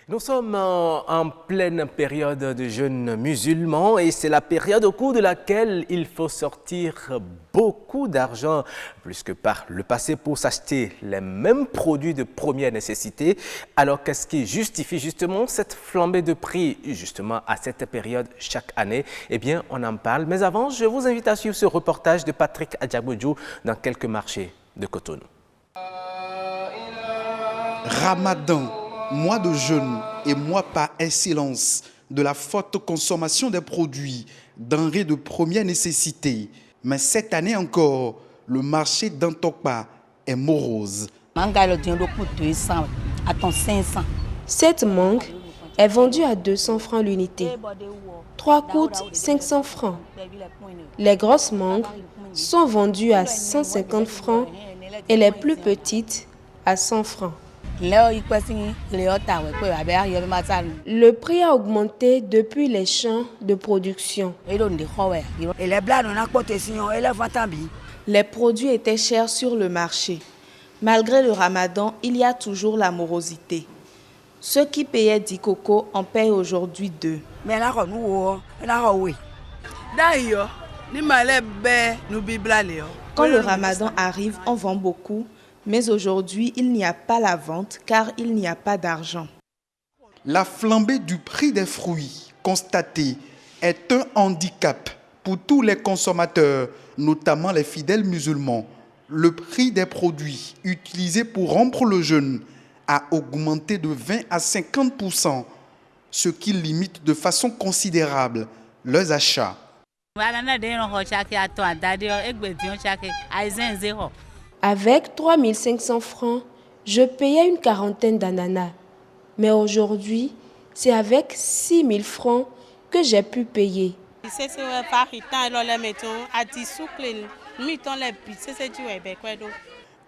Speaker 1: Nous sommes en pleine période de jeûne musulman et c'est la période au cours de laquelle il faut sortir beaucoup d'argent, plus que par le passé, pour s'acheter les mêmes produits de première nécessité. Alors qu'est-ce qui justifie justement cette flambée de prix justement à cette période chaque année? Eh bien, on en parle. Mais avant, je vous invite à suivre ce reportage de Patrick Adjabodjou dans quelques marchés de Cotonou.
Speaker 13: Ramadan, mois de jeûne et mois par excellence de la forte consommation des produits, denrées de première nécessité. Mais cette année encore, le marché d'Antokpa est morose.
Speaker 14: Cette mangue est vendue à 200 francs l'unité. 3 coûtent 500 francs. Les grosses mangues sont vendues à 150 francs et les plus petites à 100 francs. Le prix a augmenté depuis les champs de production. Les produits étaient chers sur le marché. Malgré le ramadan, il y a toujours la morosité. Ceux qui payaient 10 cocos en payent aujourd'hui 2. Quand le ramadan arrive, on vend beaucoup. Mais aujourd'hui, il n'y a pas la vente car il n'y a pas d'argent.
Speaker 13: La flambée du prix des fruits constatée est un handicap pour tous les consommateurs, notamment les fidèles musulmans. Le prix des produits utilisés pour rompre le jeûne a augmenté de 20 à 50%, ce qui limite de façon considérable leurs achats.
Speaker 14: Avec 3 500 francs, je payais une quarantaine d'ananas. Mais aujourd'hui, c'est avec 6 000 francs que j'ai pu payer.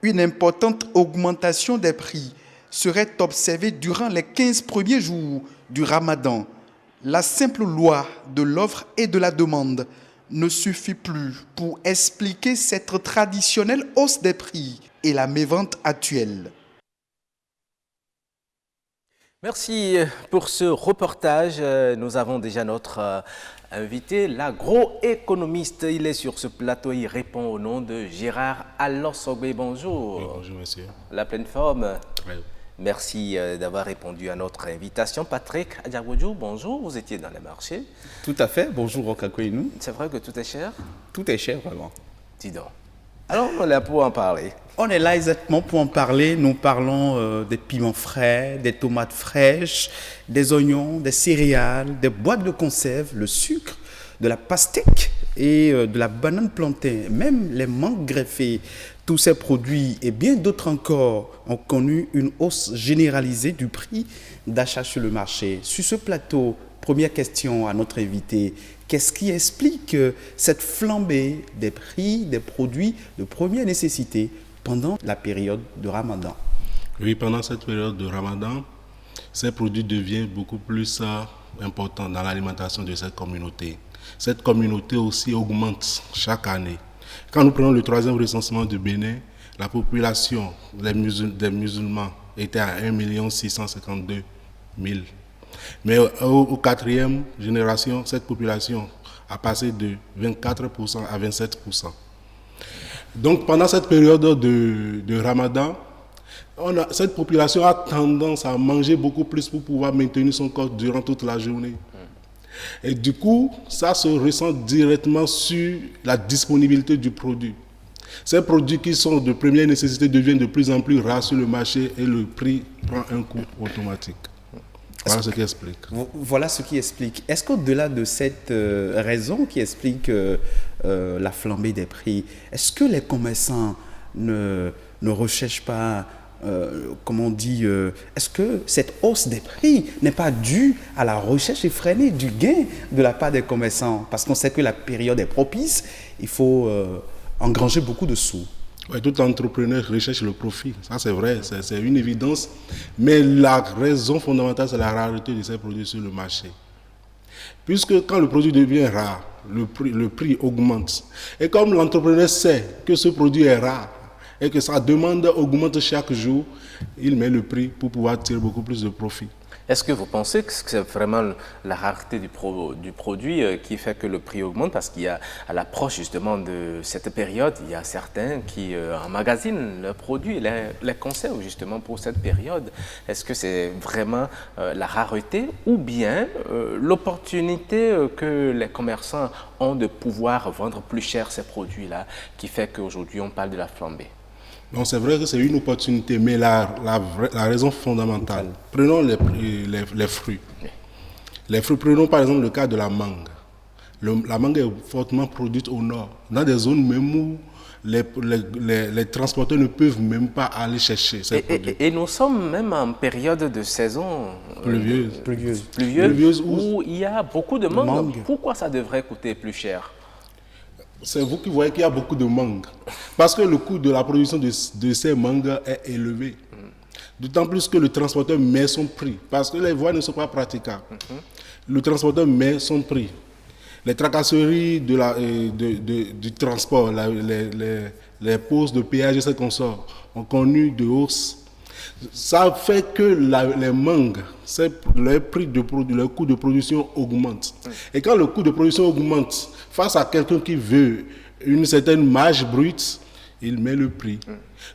Speaker 13: Une importante augmentation des prix serait observée durant les 15 premiers jours du Ramadan. La simple loi de l'offre et de la demande ne suffit plus pour expliquer cette traditionnelle hausse des prix et la mévente actuelle.
Speaker 1: Merci pour ce reportage. Nous avons déjà notre invité, l'agroéconomiste. Il est sur ce plateau, il répond au nom de Gérard Alonsogbe. Bonjour.
Speaker 15: Oui, bonjour monsieur.
Speaker 1: La pleine forme.
Speaker 15: Oui.
Speaker 1: Merci d'avoir répondu à notre invitation. Patrick Adjabodjou, bonjour, vous étiez dans les marchés.
Speaker 16: Tout à fait, bonjour Okakoinou.
Speaker 1: C'est vrai que tout est cher?
Speaker 16: Tout est cher, vraiment.
Speaker 1: Dis donc. Alors, on est là pour en parler.
Speaker 13: On est là exactement pour en parler. Nous parlons des piments frais, des tomates fraîches, des oignons, des céréales, des boîtes de conserve, le sucre, de la pastèque et de la banane plantain, même les mangues greffées. Tous ces produits et bien d'autres encore ont connu une hausse généralisée du prix d'achat sur le marché. Sur ce plateau, première question à notre invité. Qu'est-ce qui explique cette flambée des prix des produits de première nécessité pendant la période de Ramadan?
Speaker 15: Oui, pendant cette période de Ramadan, ces produits deviennent beaucoup plus importants dans l'alimentation de cette communauté. Cette communauté aussi augmente chaque année. Quand nous prenons le 3e recensement du Bénin, la population des musulmans était à 1 652 000. Mais au 4e génération, cette population a passé de 24% à 27%. Donc pendant cette période de Ramadan, cette population a tendance à manger beaucoup plus pour pouvoir maintenir son corps durant toute la journée. Et du coup, ça se ressent directement sur la disponibilité du produit. Ces produits qui sont de première nécessité deviennent de plus en plus rares sur le marché et le prix prend un coup automatique. Voilà ce qui explique.
Speaker 16: Voilà ce qui explique. Est-ce qu'au-delà de cette raison qui explique la flambée des prix, est-ce que les commerçants ne recherchent pas, comment on dit, est-ce que cette hausse des prix n'est pas due à la recherche effrénée du gain de la part des commerçants? Parce qu'on sait que la période est propice, il faut engranger beaucoup de sous.
Speaker 15: Oui, tout entrepreneur recherche le profit, ça c'est vrai, c'est une évidence. Mais la raison fondamentale, c'est la rareté de ces produits sur le marché. Puisque quand le produit devient rare, le prix augmente. Et comme l'entrepreneur sait que ce produit est rare et que sa demande augmente chaque jour, il met le prix pour pouvoir tirer beaucoup plus de profit.
Speaker 1: Est-ce que vous pensez que c'est vraiment la rareté du produit qui fait que le prix augmente? Parce qu'il y a, à l'approche justement de cette période, il y a certains qui emmagasinent leurs produits, les conservent justement pour cette période. Est-ce que c'est vraiment la rareté ou bien l'opportunité que les commerçants ont de pouvoir vendre plus cher ces produits-là qui fait qu'aujourd'hui on parle de la flambée?
Speaker 15: Donc c'est vrai que c'est une opportunité, mais la raison fondamentale, prenons les fruits. Les fruits, prenons par exemple le cas de la mangue. La mangue est fortement produite au nord, dans des zones même où les transporteurs ne peuvent même pas aller chercher ces produits.
Speaker 1: Et nous sommes même en période de saison pluvieuse où il y a beaucoup de mangue. Pourquoi ça devrait coûter plus cher?
Speaker 15: C'est vous qui voyez qu'il y a beaucoup de mangue. Parce que le coût de la production de ces mangues est élevé. D'autant plus que le transporteur met son prix. Parce que les voies ne sont pas praticables. Le transporteur met son prix. Les tracasseries du transport, les pauses de péage et ces consorts ont connu de hausse. Ça fait que les mangues, le coût de production augmente. Et quand le coût de production augmente, face à quelqu'un qui veut une certaine marge brute, il met le prix.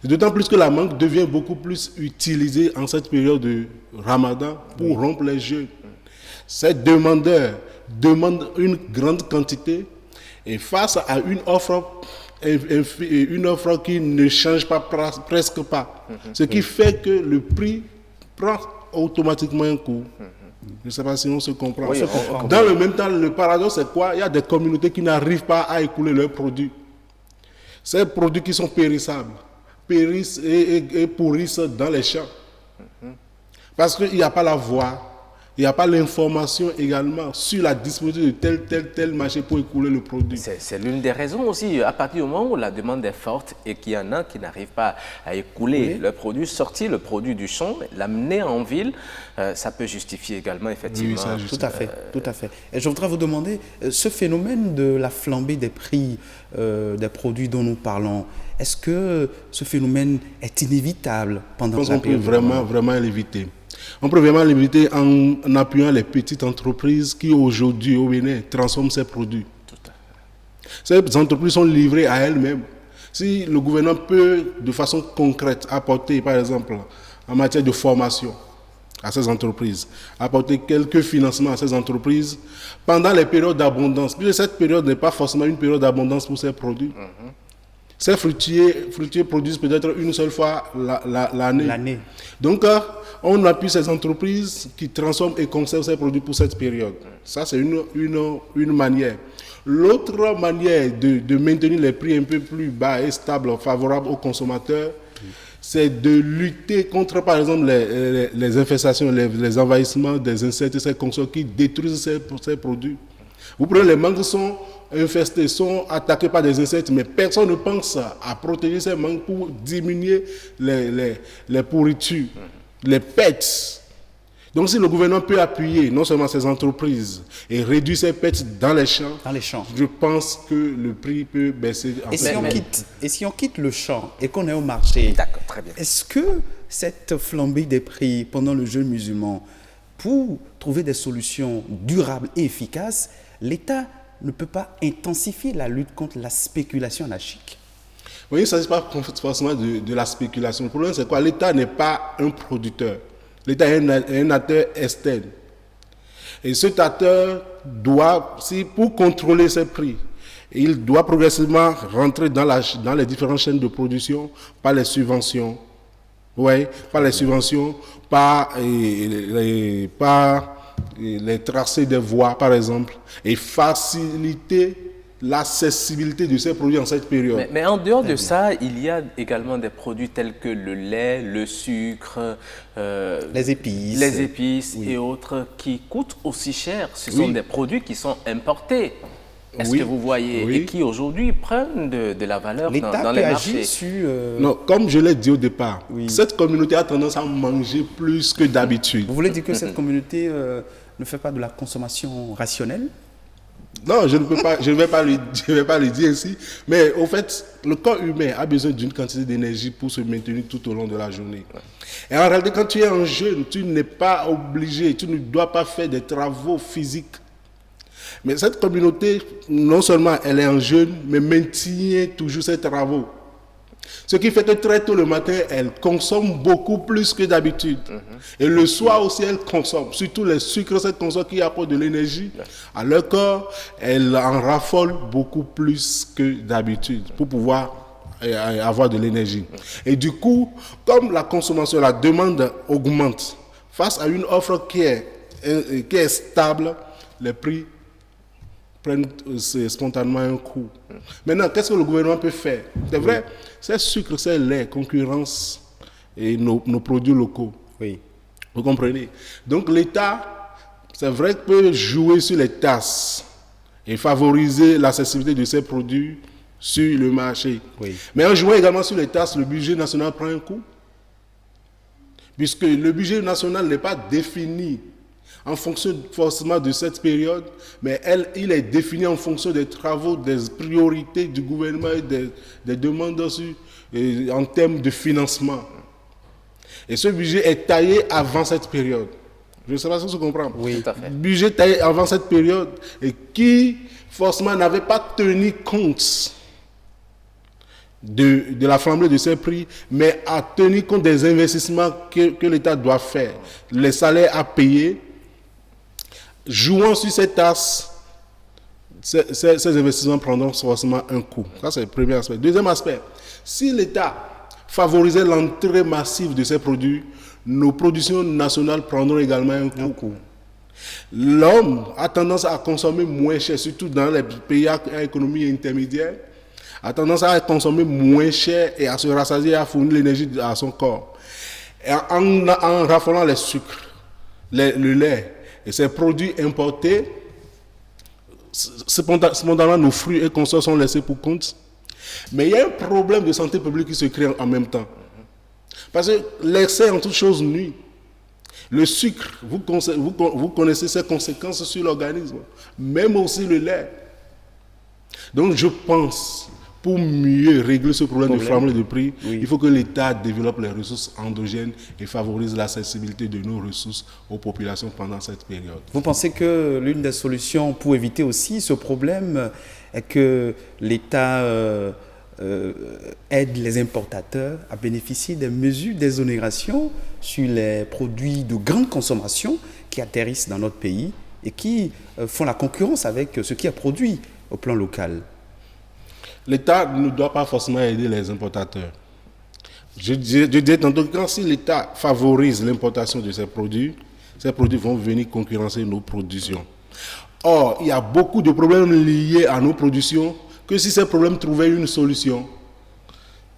Speaker 15: D'autant plus que la mangue devient beaucoup plus utilisée en cette période de Ramadan pour rompre les jeûnes. Ces demandeurs demandent une grande quantité et face à une offre qui ne change pas, presque pas. Ce qui fait que le prix prend automatiquement un coup. Je ne sais pas si on se comprend.
Speaker 1: Oui,
Speaker 15: dans le même temps, le paradoxe, c'est quoi? Il y a des communautés qui n'arrivent pas à écouler leurs produits. Ces produits qui sont périssables, périssent et pourrissent dans les champs. Parce qu'il n'y a pas la voie, il n'y a pas l'information également sur la disponibilité de tel marché pour écouler le produit.
Speaker 1: C'est l'une des raisons aussi, à partir du moment où la demande est forte et qu'il y en a qui n'arrivent pas à écouler le produit, sortir le produit du champ, l'amener en ville, ça peut justifier également effectivement.
Speaker 16: Oui, tout à fait, tout à fait. Et je voudrais vous demander, ce phénomène de la flambée des prix des produits dont nous parlons, est-ce que ce phénomène est inévitable pendant la période?
Speaker 15: On peut vraiment l'éviter. On peut vraiment l'éviter en appuyant les petites entreprises qui aujourd'hui au Bénin transforment ces produits. Ces entreprises sont livrées à elles-mêmes. Si le gouvernement peut de façon concrète apporter, par exemple, en matière de formation à ces entreprises, apporter quelques financements à ces entreprises pendant les périodes d'abondance, puisque cette période n'est pas forcément une période d'abondance pour ces produits. Ces fruitiers produisent peut-être une seule fois l'année. Donc, on appuie ces entreprises qui transforment et conservent ces produits pour cette période. Ça, c'est une manière. L'autre manière de maintenir les prix un peu plus bas et stables, favorables aux consommateurs, c'est de lutter contre, par exemple, les infestations, les envahissements des insectes et ces consorts qui détruisent ces produits. Vous prenez les mangues sont infestés, sont attaqués par des insectes, mais personne ne pense à protéger ces mangues pour diminuer les pourritures, les pets. Donc si le gouvernement peut appuyer non seulement ces entreprises et réduire ces pertes dans les champs, je pense que le prix peut baisser.
Speaker 16: Et si on quitte le champ et qu'on est au marché,
Speaker 1: très bien.
Speaker 16: Est-ce que cette flambée des prix pendant le jeûne musulman, pour trouver des solutions durables et efficaces, l'État ne peut pas intensifier la lutte contre la spéculation anarchique?
Speaker 15: Oui, il ne s'agit pas forcément de la spéculation. Le problème, c'est quoi? L'État n'est pas un producteur. L'État est un acteur externe. Et cet acteur doit, pour contrôler ses prix, il doit progressivement rentrer dans les différentes chaînes de production par les subventions. Oui, par les subventions, par les tracés des voies, par exemple, et faciliter l'accessibilité de ces produits en cette période.
Speaker 1: Mais en dehors de ça, il y a également des produits tels que le lait, le sucre,
Speaker 16: les épices
Speaker 1: et autres qui coûtent aussi cher. Ce sont des produits qui sont importés. Est-ce que vous voyez et qui aujourd'hui prennent de la valeur dans les marchés?
Speaker 15: Non, comme je l'ai dit au départ, cette communauté a tendance à manger plus que d'habitude.
Speaker 16: Vous voulez dire que cette communauté ne fait pas de la consommation rationnelle?
Speaker 15: Non, je ne vais pas le dire ainsi. Mais au fait, le corps humain a besoin d'une quantité d'énergie pour se maintenir tout au long de la journée. Et en réalité, quand tu es en jeûne, tu n'es pas obligé, tu ne dois pas faire des travaux physiques. Mais cette communauté, non seulement elle est en jeûne, mais maintient toujours ses travaux. Ce qui fait que très tôt le matin, elle consomme beaucoup plus que d'habitude. Et le soir aussi, elle consomme. Surtout les sucres, cette consomme qui apporte de l'énergie à leur corps, elle en raffole beaucoup plus que d'habitude pour pouvoir avoir de l'énergie. Et du coup, comme la consommation, la demande augmente, face à une offre qui est stable, les prix prennent spontanément un coup. Maintenant, qu'est-ce que le gouvernement peut faire? C'est vrai, c'est sucre, c'est lait, concurrence et nos produits locaux.
Speaker 16: Oui.
Speaker 15: Vous comprenez? Donc l'État, c'est vrai, peut jouer sur les tasses et favoriser l'accessibilité de ces produits sur le marché.
Speaker 16: Oui.
Speaker 15: Mais en jouant également sur les tasses, le budget national prend un coup. Puisque le budget national n'est pas défini en fonction forcément de cette période, mais il est défini en fonction des travaux, des priorités du gouvernement et des demandes aussi, en termes de financement. Et ce budget est taillé avant cette période. Je ne sais pas si vous comprenez.
Speaker 16: Oui, tout à fait.
Speaker 15: Budget taillé avant cette période et qui forcément n'avait pas tenu compte de la flambée de ces prix, mais a tenu compte des investissements que l'État doit faire, les salaires à payer. Jouant sur ces tasses, ces investissements prendront forcément un coup. Ça, c'est le premier aspect. Deuxième aspect, si l'État favorisait l'entrée massive de ces produits, nos productions nationales prendront également un coup. L'homme a tendance à consommer moins cher, surtout dans les pays à économie intermédiaire, a tendance à consommer moins cher et à se rassasier, à fournir l'énergie à son corps. Et en raffolant les sucres, le lait, et ces produits importés, cependant, nos fruits et consorts sont laissés pour compte. Mais il y a un problème de santé publique qui se crée en même temps. Parce que l'excès en toute chose nuit. Le sucre, vous connaissez ses conséquences sur l'organisme, même aussi le lait. Donc je pense, pour mieux régler ce problème de flambée de prix, il faut que l'État développe les ressources endogènes et favorise l'accessibilité de nos ressources aux populations pendant cette période.
Speaker 16: Vous pensez que l'une des solutions pour éviter aussi ce problème est que l'État aide les importateurs à bénéficier des mesures d'exonération sur les produits de grande consommation qui atterrissent dans notre pays et qui font la concurrence avec ce qui est produit au plan local?
Speaker 15: L'État ne doit pas forcément aider les importateurs. Je disais tantôt que si l'État favorise l'importation de ces produits vont venir concurrencer nos productions. Or, il y a beaucoup de problèmes liés à nos productions que si ces problèmes trouvaient une solution,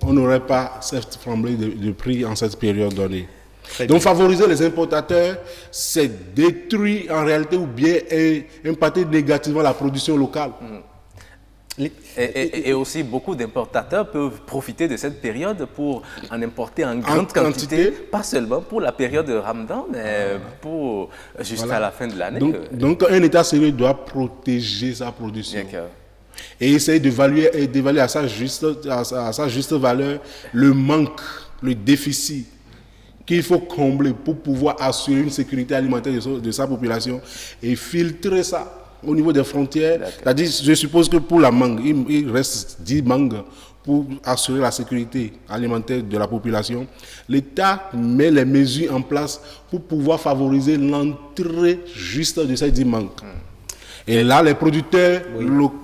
Speaker 15: on n'aurait pas cette flambée de prix en cette période donnée. Donc favoriser les importateurs, c'est détruire en réalité ou bien impacter négativement la production locale.
Speaker 1: Et aussi, beaucoup d'importateurs peuvent profiter de cette période pour en importer en grande quantité, pas seulement pour la période de Ramadan, mais pour jusqu'à la fin de l'année.
Speaker 15: Donc, un État sérieux doit protéger sa production. Et essayer d'évaluer à sa juste valeur le manque, le déficit qu'il faut combler pour pouvoir assurer une sécurité alimentaire de sa population et filtrer ça au niveau des frontières. C'est-à-dire, je suppose que pour la mangue, il reste 10 mangues pour assurer la sécurité alimentaire de la population. L'État met les mesures en place pour pouvoir favoriser l'entrée juste de ces 10 mangues. Et là, les producteurs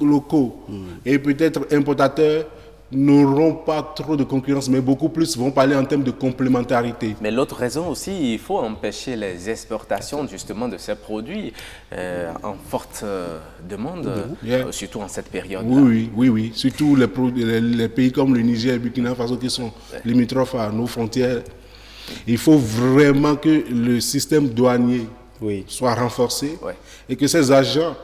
Speaker 15: locaux et peut-être importateurs n'auront pas trop de concurrence, mais beaucoup plus vont parler en termes de complémentarité.
Speaker 1: Mais l'autre raison aussi, il faut empêcher les exportations justement de ces produits en forte demande, surtout en cette période.
Speaker 15: Oui. Surtout les pays comme le Niger et Burkina Faso qui sont limitrophes à nos frontières. Il faut vraiment que le système douanier soit renforcé et que ces agents,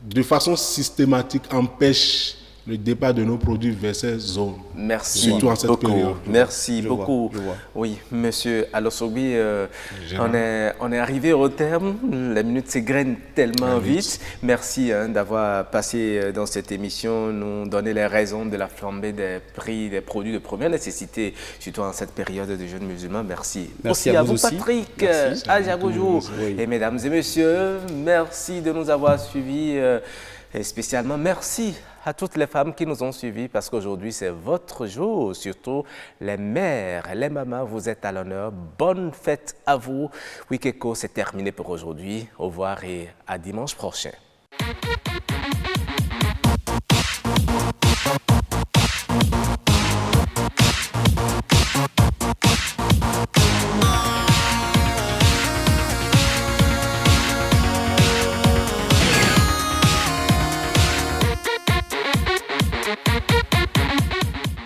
Speaker 15: de façon systématique, empêchent le départ de nos produits vers ces zones.
Speaker 1: Merci
Speaker 15: surtout en cette
Speaker 1: beaucoup.
Speaker 15: Période.
Speaker 1: Merci beaucoup. Oui, monsieur Alosogui, on est arrivé au terme. Les minutes s'égrènent tellement vite. Merci d'avoir passé dans cette émission, nous donner les raisons de la flambée des prix des produits de première nécessité, surtout en cette période de jeûne musulman. Merci.
Speaker 16: Merci
Speaker 1: aussi
Speaker 16: à
Speaker 1: vous,
Speaker 16: aussi.
Speaker 1: Patrick,
Speaker 16: Ajagoujou.
Speaker 1: Et mesdames et messieurs, merci de nous avoir suivis. Et spécialement, merci à toutes les femmes qui nous ont suivis parce qu'aujourd'hui, c'est votre jour. Surtout les mères, les mamans, vous êtes à l'honneur. Bonne fête à vous. Week Echo, c'est terminé pour aujourd'hui. Au revoir et à dimanche prochain.